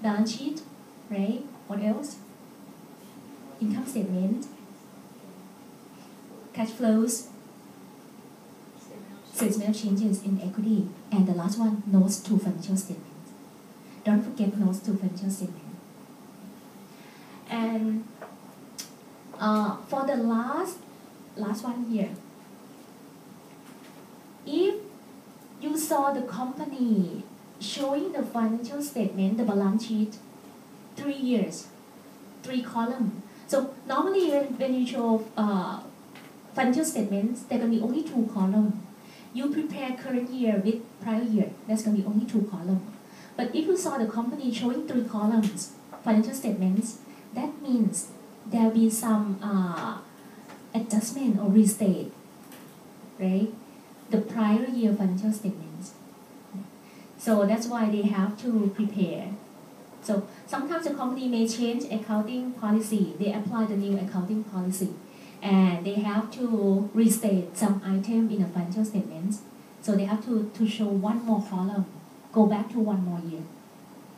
Balance sheet, right? What else? Income statement, cash flows, statement of changes in equity, and the last one, notes to financial statements. Don't forget notes to financial statement. And for the last one here, if you saw the company showing the financial statement, the balance sheet, 3 years, 3 columns. So normally when you show financial statements, there can be only 2 columns. You prepare current year with prior year, there's going to be only 2 columns. But if you saw the company showing 3 columns, financial statements, that means there will be some adjustment or restate, right? The prior year financial statements. So that's why they have to prepare. So sometimes the company may change accounting policy. They apply the new accounting policy. And they have to restate some item in the financial statements. So they have to show 1 more column, go back to 1 more year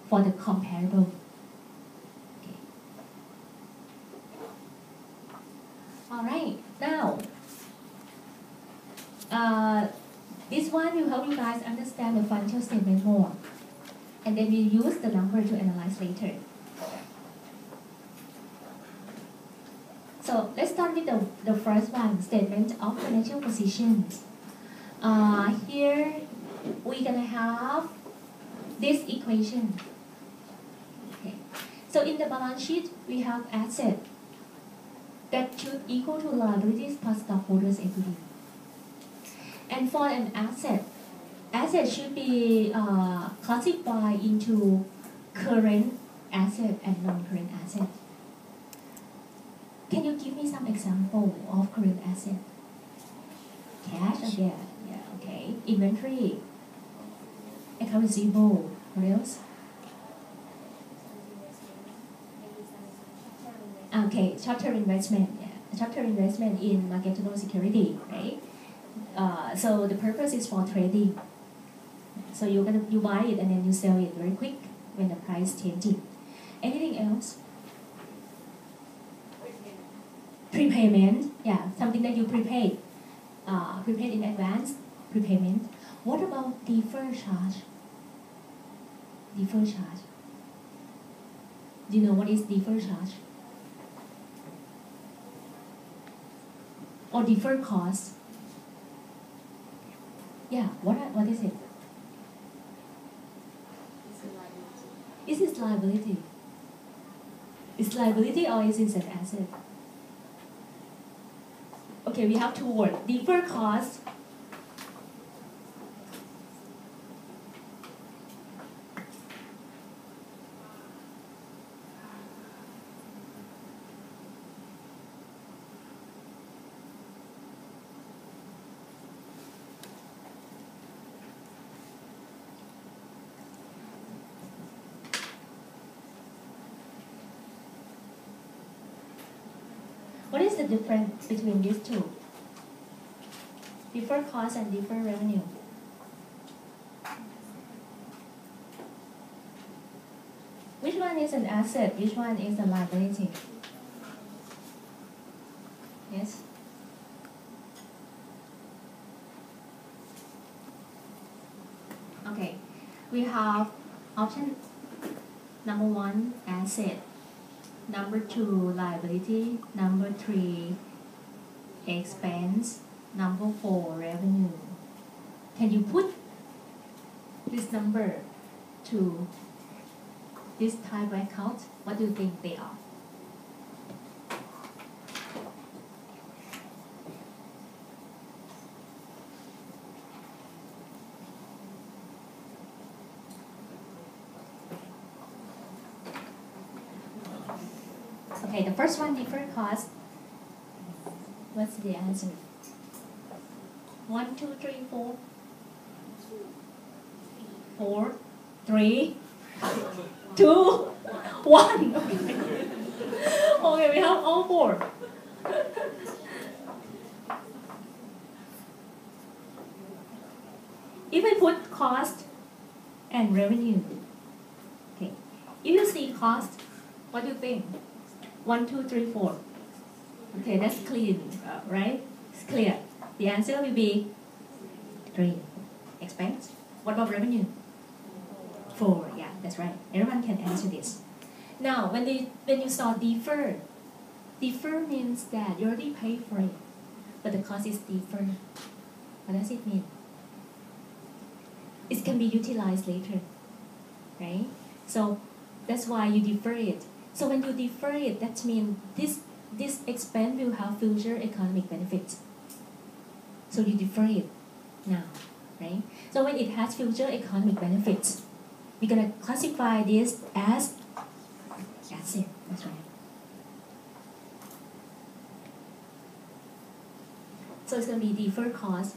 for the comparable. Okay. All right, now, this one will help you guys understand the financial statement more. And then we use the number to analyze later. So let's start with the first one, statement of financial positions. Here we're gonna have this equation. Okay. So in the balance sheet, we have asset that should equal to liabilities plus stockholders' equity. And for an asset should be classified into current asset and non-current asset. Can you give me some example of current asset? Cash again, yeah, okay. Inventory, account receivable, what else? Okay, short-term investment, yeah. Short-term investment in marketable security, right? So the purpose is for trading. So you buy it and then you sell it very quick when the price changing. Anything else? Prepayment, yeah, something that you prepaid. Prepaid in advance, prepayment. What about deferred charge? Deferred charge. Do you know what is deferred charge? Or deferred cost? Yeah, what is it? Is it liability? Is liability or is it an asset? Okay, Okay, we have two words. Deferred cost. What is the difference between these two? Deferred cost and deferred revenue. Which one is an asset? Which one is a liability? Yes? Okay, we have option number 1, asset. Number 2, liability. Number 3, expense. Number 4, revenue. Can you put this number to this type of account? What do you think they are? Okay, the first one, deferred cost. What's the answer? 1, 2, 3, 4. 4, 3, 2, 1. Okay. Okay, we have all 4. If I put cost and revenue, okay. If you see cost, what do you think? 1, 2, 3, 4. Okay, that's clean, right? It's clear. The answer will be 3. Expense. What about revenue? 4. Yeah, that's right. Everyone can answer this. Now, when you saw defer means that you already paid for it, but the cost is deferred. What does it mean? It can be utilized later, right? So that's why you defer it. So when you defer it, that means this expense will have future economic benefits. So you defer it now, right? So when it has future economic benefits, we're gonna classify this as asset. That's right. So it's gonna be deferred cost.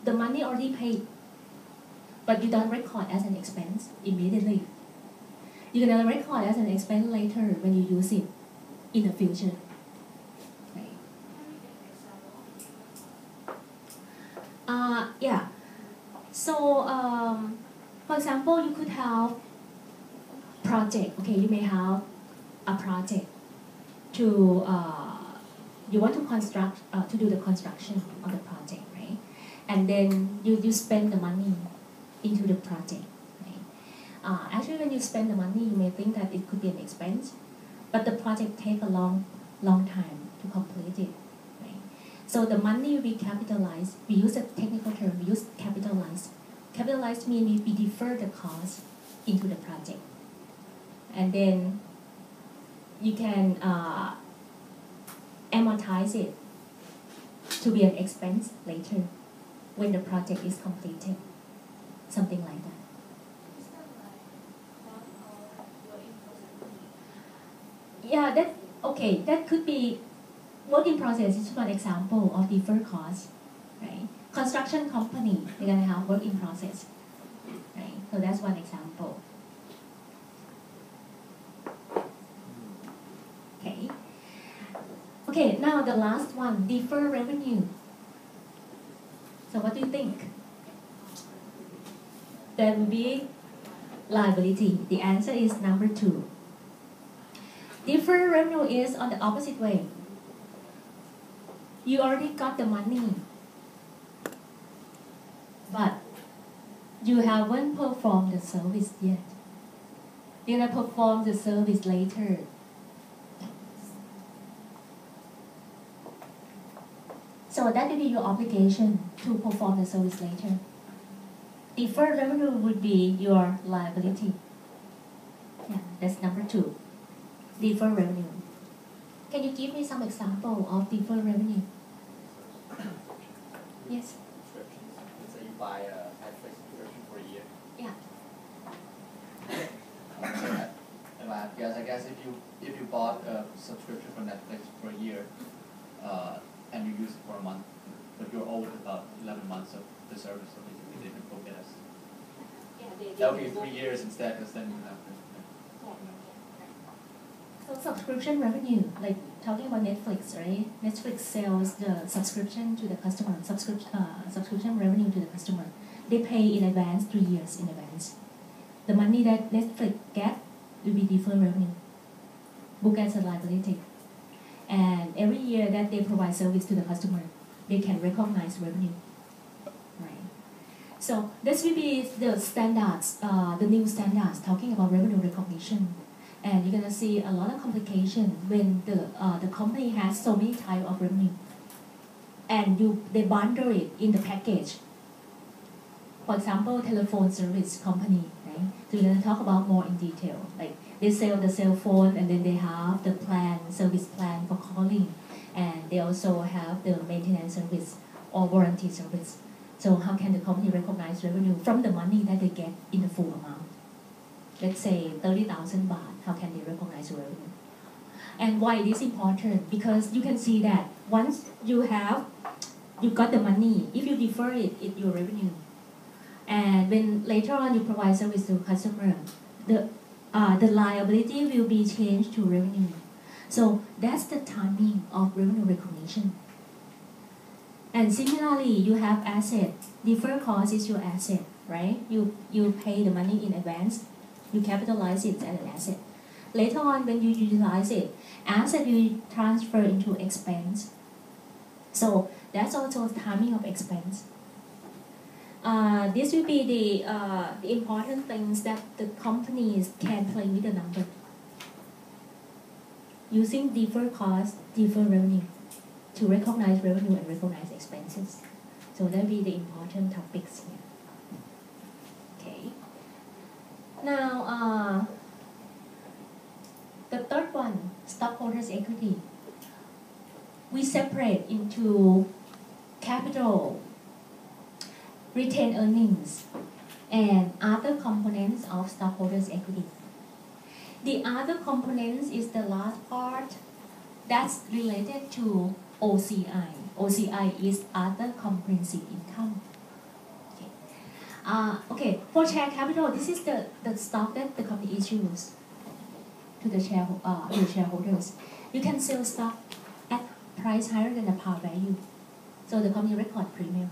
The money already paid, but you don't record as an expense immediately. You're gonna record as an expense later when you use it in the future. Right. Yeah. So, for example, you could have project. Okay, you may have a project to you want to construct to do the construction of the project, right? And then you spend the money into the project. Actually, when you spend the money, you may think that it could be an expense, but the project takes a long time to complete it. Right? So the money will be capitalized. We use a technical term. We use capitalized. Capitalized means we defer the cost into the project, and then you can amortize it to be an expense later when the project is completed. Something like that. Yeah, that could be work in process is one example of deferred cost, right? Construction company, they're gonna have work in process, right? So that's one example. Okay. Okay, now the last one, deferred revenue. So what do you think? That would be liability. The answer is number 2. Deferred revenue is on the opposite way. You already got the money, but you haven't performed the service yet. You're gonna perform the service later. So that will be your obligation to perform the service later. Deferred revenue would be your liability. Yeah, that's number 2. Deferred revenue. Can you give me some example of deferred revenue? Yes. subscriptions? Let's say you buy a Netflix subscription for a year. Yeah. Yes, I guess if you bought a subscription for Netflix for a year, and you use it for a month, but you're owed about 11 months of the service, so basically they can book it as. That would be 3 years instead, because then you have to. So subscription revenue, like talking about Netflix, right? Netflix sells the subscription to the customer, subscription revenue to the customer. They pay in advance, 3 years in advance. The money that Netflix get will be deferred revenue, book as a liability. And every year that they provide service to the customer, they can recognize revenue. Right. So this will be the standards, the new standards talking about revenue recognition. And you're gonna see a lot of complication when the company has so many types of revenue, and they bundle it in the package. For example, telephone service company, right? So we're gonna talk about more in detail. Like they sell the cell phone, and then they have the service plan for calling, and they also have the maintenance service or warranty service. So how can the company recognize revenue from the money that they get in the full amount? Let's say 30,000 baht, how can they recognize revenue? And why it is important? Because you can see that once you got the money, if you defer it, it's your revenue. And when later on you provide service to customer, the liability will be changed to revenue. So that's the timing of revenue recognition. And similarly, you have asset. Deferred cost is your asset, right? You pay the money in advance. You capitalize it as an asset. Later on, when you utilize it, asset will transfer into expense. So that's also the timing of expense. This will be the important things that the companies can play with the number. Using deferred cost, deferred revenue to recognize revenue and recognize expenses. So that will be the important topics here. Okay. Now, the third one, stockholders' equity. We separate into capital, retained earnings, and other components of stockholders' equity. The other components is the last part that's related to OCI. OCI is other comprehensive income. Okay, for share capital, this is the stock that the company issues to the shareholders. You can sell stock at price higher than the par value, so the company record premium.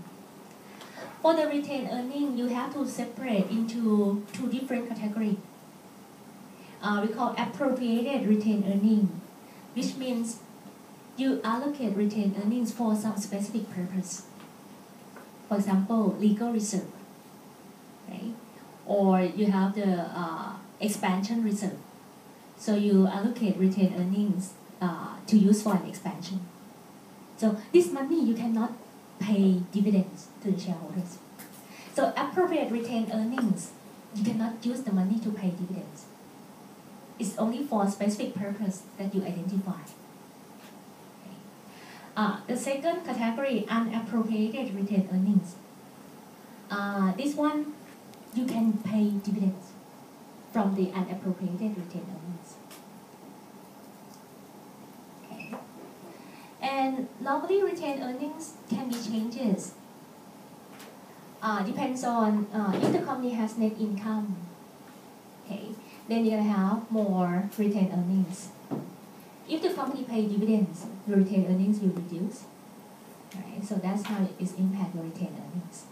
For the retained earning, you have to separate into two different categories. We call appropriated retained earning, which means you allocate retained earnings for some specific purpose. For example, legal reserve. Right? Or you have the expansion reserve. So you allocate retained earnings to use for an expansion. So this money you cannot pay dividends to the shareholders. So appropriate retained earnings, you cannot use the money to pay dividends. It's only for a specific purpose that you identify. Okay. The second category, unappropriated retained earnings. This one, you can pay dividends from the unappropriated retained earnings. Okay. And normally retained earnings can be changes. Depends on if the company has net income. Okay, then you're gonna have more retained earnings. If the company pay dividends, the retained earnings will reduce. Right, so that's how it is impact your retained earnings.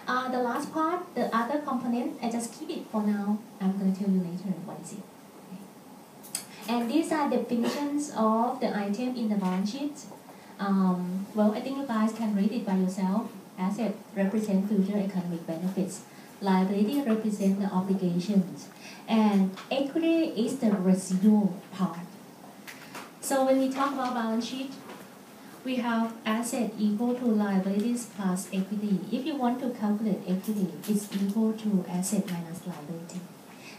The last part, the other component, I just keep it for now. I'm going to tell you later what is it. Okay. And these are definitions of the item in the balance sheet. Well, I think you guys can read it by yourself. Asset represent future economic benefits. Liability represent the obligations. And equity is the residual part. So when we talk about balance sheet, we have asset equal to liabilities plus equity. If you want to calculate equity, it's equal to asset minus liability.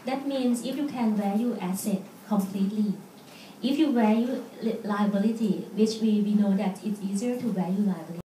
That means if you can value asset completely, if you value liability, which we know that it's easier to value liability,